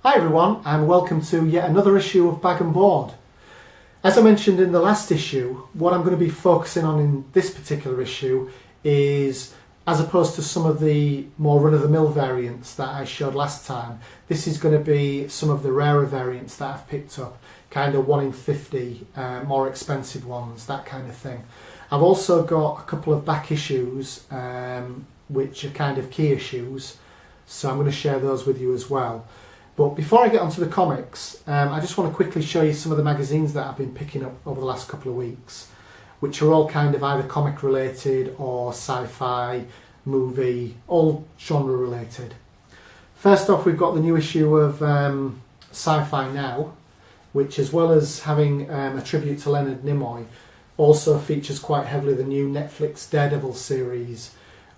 Hi everyone, and welcome to yet another issue of Bag and Board. As I mentioned in the last issue, what I'm going to be focusing on in this particular issue is, as opposed to some of the more run-of-the-mill variants that I showed last time, this is going to be some of the rarer variants that I've picked up, kind of 1 in 50, more expensive ones, that kind of thing. I've also got a couple of back issues, which are kind of key issues, so I'm going to share those with you as well. But before I get onto the comics, I just want to quickly show you some of the magazines that I've been picking up over the last couple of weeks, which are all kind of either comic related or sci-fi, movie, all genre related. First off, we've got the new issue of Sci-Fi Now, which, as well as having a tribute to Leonard Nimoy, also features quite heavily the new Netflix Daredevil series,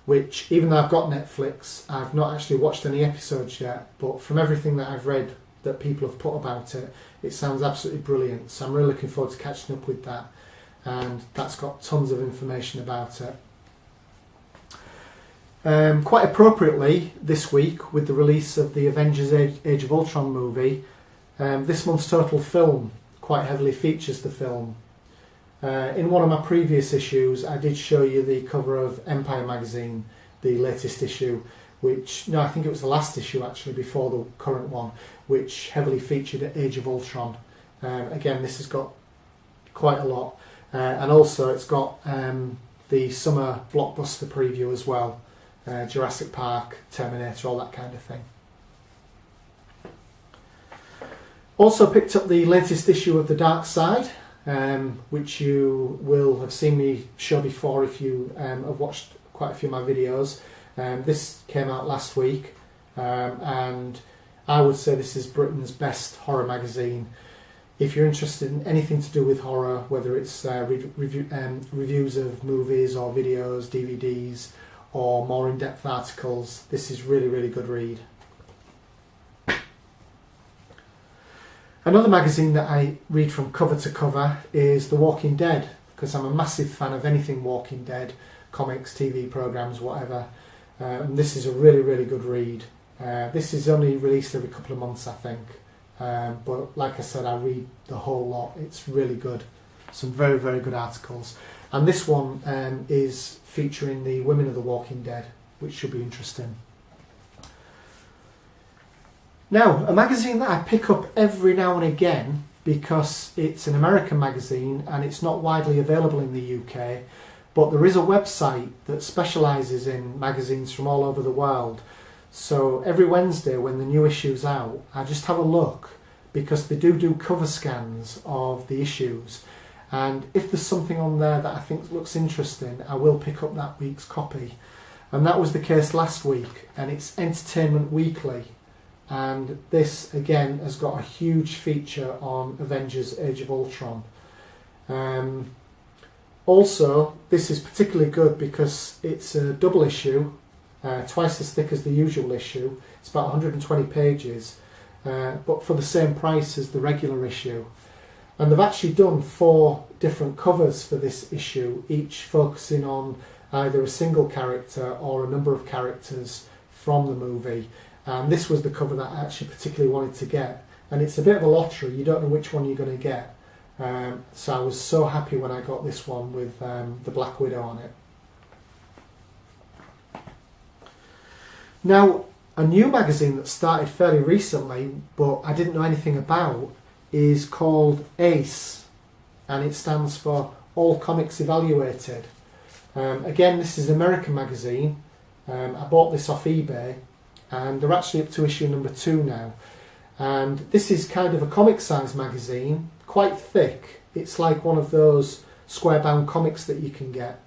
which, even though I've got Netflix, I've not actually watched any episodes yet, but from everything that I've read that people have put about it, it sounds absolutely brilliant. So I'm really looking forward to catching up with that, and that's got tons of information about it. Quite appropriately, this week, with the release of the Avengers Age of Ultron movie, this month's Total Film quite heavily features the film. In one of my previous issues, I did show you the cover of Empire magazine, the latest issue, which, no, I think it was the last issue actually before the current one, which heavily featured Age of Ultron. Again, this has got quite a lot, and also it's got the summer blockbuster preview as well, Jurassic Park, Terminator, all that kind of thing. Also picked up the latest issue of The Dark Side, which you will have seen me show before if you have watched quite a few of my videos. This came out last week, and I would say this is Britain's best horror magazine. If you're interested in anything to do with horror, whether it's reviews of movies or videos, DVDs, or more in-depth articles, this is really, really good read. Another magazine that I read from cover to cover is The Walking Dead, because I'm a massive fan of anything Walking Dead, comics, TV programmes, whatever. This is a really, really good read. This is only released every couple of months, I think. But like I said, I read the whole lot. It's really good. Some very, very good articles. And this one is featuring the women of The Walking Dead, which should be interesting. Now, a magazine that I pick up every now and again because it's an American magazine and it's not widely available in the UK, but there is a website that specialises in magazines from all over the world. So every Wednesday when the new issue's out, I just have a look because they do cover scans of the issues. And if there's something on there that I think looks interesting, I will pick up that week's copy. And that was the case last week, and it's Entertainment Weekly. And this again has got a huge feature on Avengers Age of Ultron. Also, this is particularly good because it's a double issue, twice as thick as the usual issue. It's about 120 pages, but for the same price as the regular issue. And they've actually done 4 different covers for this issue, each focusing on either a single character or a number of characters from the movie. And this was the cover that I actually particularly wanted to get. And it's a bit of a lottery, you don't know which one you're going to get. So I was so happy when I got this one with the Black Widow on it. Now, a new magazine that started fairly recently, but I didn't know anything about, is called ACE. And it stands for All Comics Evaluated. Again, this is an American magazine. I bought this off eBay. And they're actually up to issue number 2 now. And this is kind of a comic size magazine, quite thick. It's like one of those square bound comics that you can get.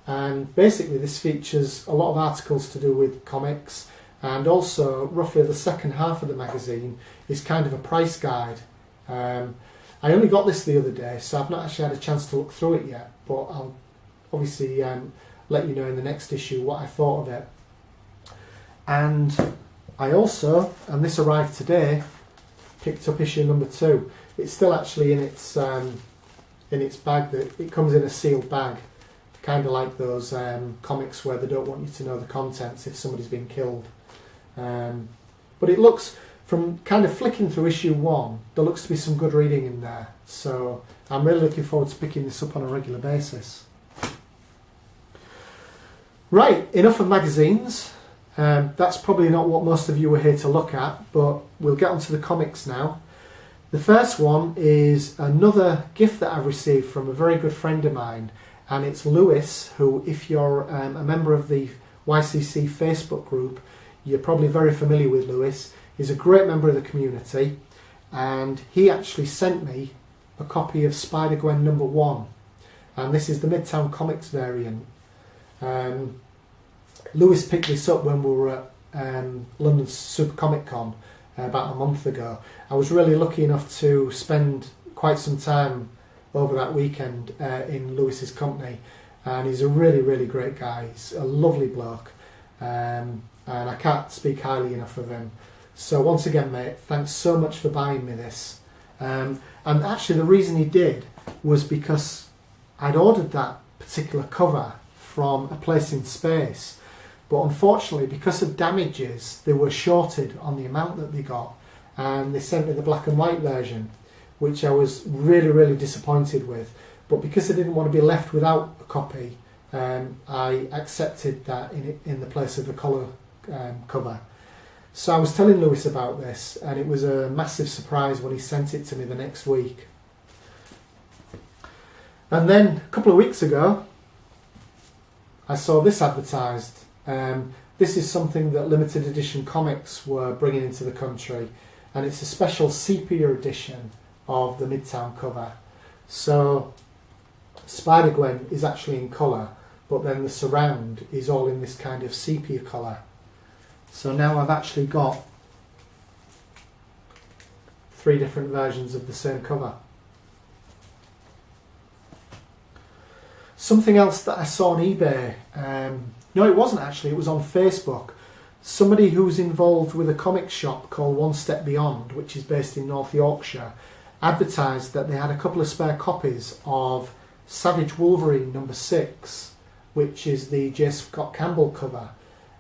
And basically this features a lot of articles to do with comics, and also roughly the second half of the magazine is kind of a price guide. I only got this the other day, so I've not actually had a chance to look through it yet, but I'll obviously let you know in the next issue what I thought of it. And I also, and this arrived today, picked up issue number 2. It's still actually in its bag. That it comes in a sealed bag, kind of like those comics where they don't want you to know the contents if somebody's been killed. But it looks, from kind of flicking through issue 1, there looks to be some good reading in there. So I'm really looking forward to picking this up on a regular basis. Right, enough of magazines. That's probably not what most of you are here to look at, but we'll get onto the comics now. The first one is another gift that I've received from a very good friend of mine, and it's Lewis, who, if you're a member of the YCC Facebook group, you're probably very familiar with Lewis. He's a great member of the community, and he actually sent me a copy of Spider-Gwen #1, and this is the Midtown Comics variant. Lewis picked this up when we were at London Super Comic Con about a month ago. I was really lucky enough to spend quite some time over that weekend in Lewis's company, and he's a really, really great guy. He's a lovely bloke, and I can't speak highly enough of him. So once again, mate, thanks so much for buying me this. And actually the reason he did was because I'd ordered that particular cover from a place in space, but unfortunately because of damages they were shorted on the amount that they got, and they sent me the black and white version, which I was really, really disappointed with. But because I didn't want to be left without a copy, I accepted that in the place of the colour cover. So I was telling Lewis about this, and it was a massive surprise when he sent it to me the next week. And then a couple of weeks ago I saw this advertised. This is something that limited edition comics were bringing into the country, and it's a special sepia edition of the Midtown cover. So Spider-Gwen is actually in colour, but then the surround is all in this kind of sepia colour. So now I've actually got 3 different versions of the same cover. Something else that I saw on eBay, no, it wasn't actually, it was on Facebook. Somebody who's involved with a comic shop called One Step Beyond, which is based in North Yorkshire, advertised that they had a couple of spare copies of Savage Wolverine #6, which is the J. Scott Campbell cover,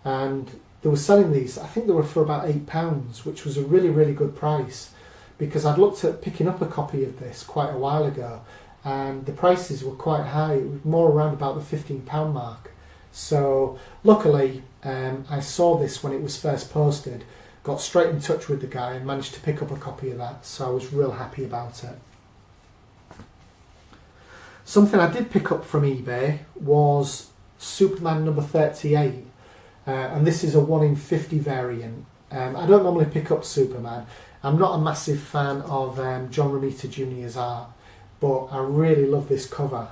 and they were selling these. I think they were for about £8, which was a really, really good price, because I'd looked at picking up a copy of this quite a while ago, and the prices were quite high. It was more around about the £15 mark. So luckily I saw this when it was first posted, got straight in touch with the guy and managed to pick up a copy of that, so I was real happy about it. Something I did pick up from eBay was Superman #38, and this is a 1 in 50 variant. I don't normally pick up Superman. I'm not a massive fan of John Romita Jr.'s art, but I really love this cover,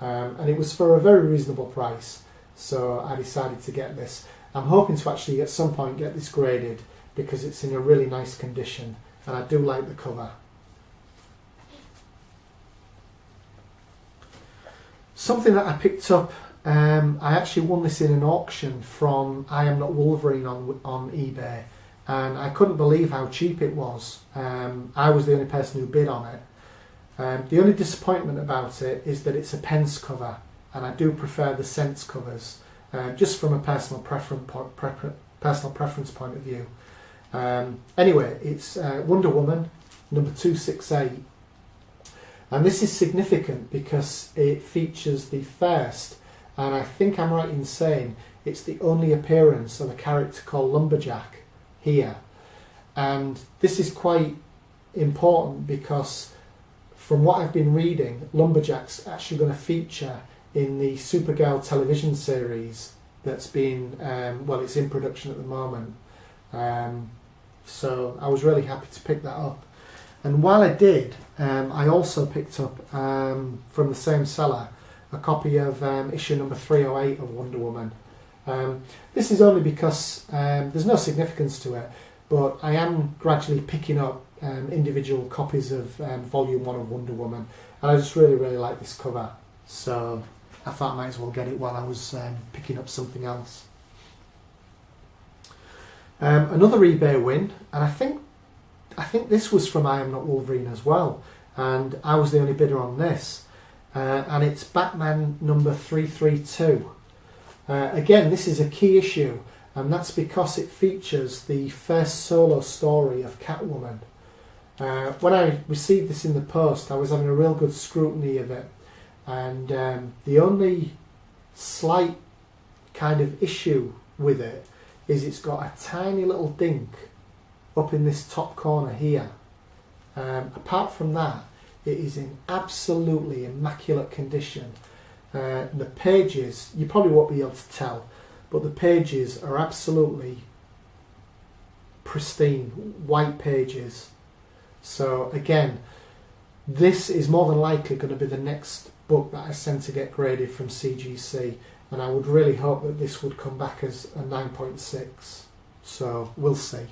and it was for a very reasonable price, so I decided to get this. I'm hoping to actually at some point get this graded, because it's in a really nice condition and I do like the cover. Something that I picked up, I actually won this in an auction from I Am Not Wolverine on eBay, and I couldn't believe how cheap it was. I was the only person who bid on it. The only disappointment about it is that it's a pence cover, and I do prefer the cents covers, just from a personal preference point of view. Anyway, it's Wonder Woman #268, and this is significant because it features the first, and I think I'm right in saying it's the only appearance of a character called Lumberjack here. And this is quite important because from what I've been reading, Lumberjack's actually going to feature in the Supergirl television series that's been, well, it's in production at the moment. So I was really happy to pick that up. And while I did, I also picked up from the same seller a copy of issue number 308 of Wonder Woman. This is only because there's no significance to it, but I am gradually picking up individual copies of volume 1 of Wonder Woman, and I just really, really like this cover, so I thought I might as well get it while I was picking up something else. Another eBay win, and I think this was from I Am Not Wolverine as well, and I was the only bidder on this, and it's Batman #332. Again, this is a key issue, and that's because it features the first solo story of Catwoman. When I received this in the post, I was having a real good scrutiny of it, and the only slight kind of issue with it is it's got a tiny little dink up in this top corner here. Apart from that, it is in absolutely immaculate condition. The pages, you probably won't be able to tell, but the pages are absolutely pristine, white pages. So again, this is more than likely going to be the next book that I send to get graded from CGC, and I would really hope that this would come back as a 9.6. So we'll see.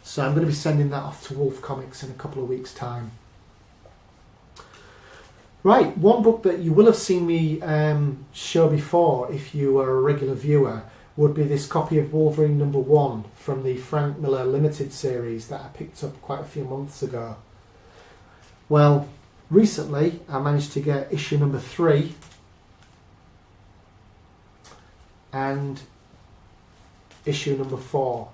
So I'm going to be sending that off to Wolf Comics in a couple of weeks' time. Right, one book that you will have seen me show before if you are a regular viewer would be this copy of Wolverine #1 from the Frank Miller Limited series that I picked up quite a few months ago. Well, recently I managed to get issue #3 and issue #4.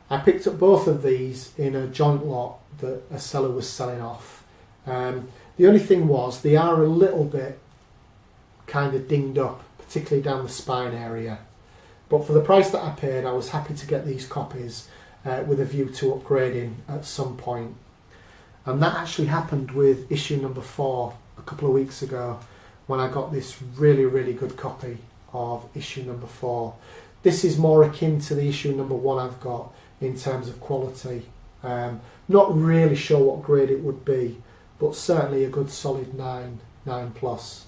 I picked up both of these in a joint lot that a seller was selling off. The only thing was they are a little bit kind of dinged up, particularly down the spine area. But for the price that I paid, I was happy to get these copies with a view to upgrading at some point. And that actually happened with issue #4 a couple of weeks ago when I got this really, really good copy of issue #4. This is more akin to the issue #1 I've got in terms of quality. Not really sure what grade it would be, but certainly a good solid 9 plus.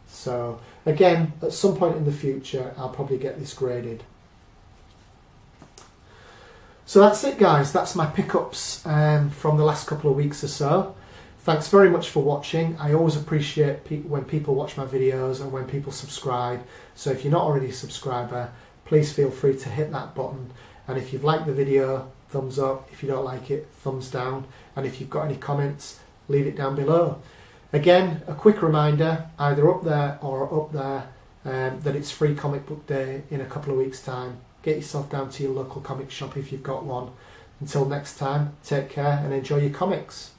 So again, at some point in the future, I'll probably get this graded. So that's it, guys. That's my pickups from the last couple of weeks or so. Thanks very much for watching. I always appreciate when people watch my videos and when people subscribe. So if you're not already a subscriber, please feel free to hit that button. And if you've liked the video, thumbs up. If you don't like it, thumbs down. And if you've got any comments, leave it down below. Again, a quick reminder, either up there or up there, that it's Free Comic Book Day in a couple of weeks' time. Get yourself down to your local comic shop if you've got one. Until next time, take care and enjoy your comics.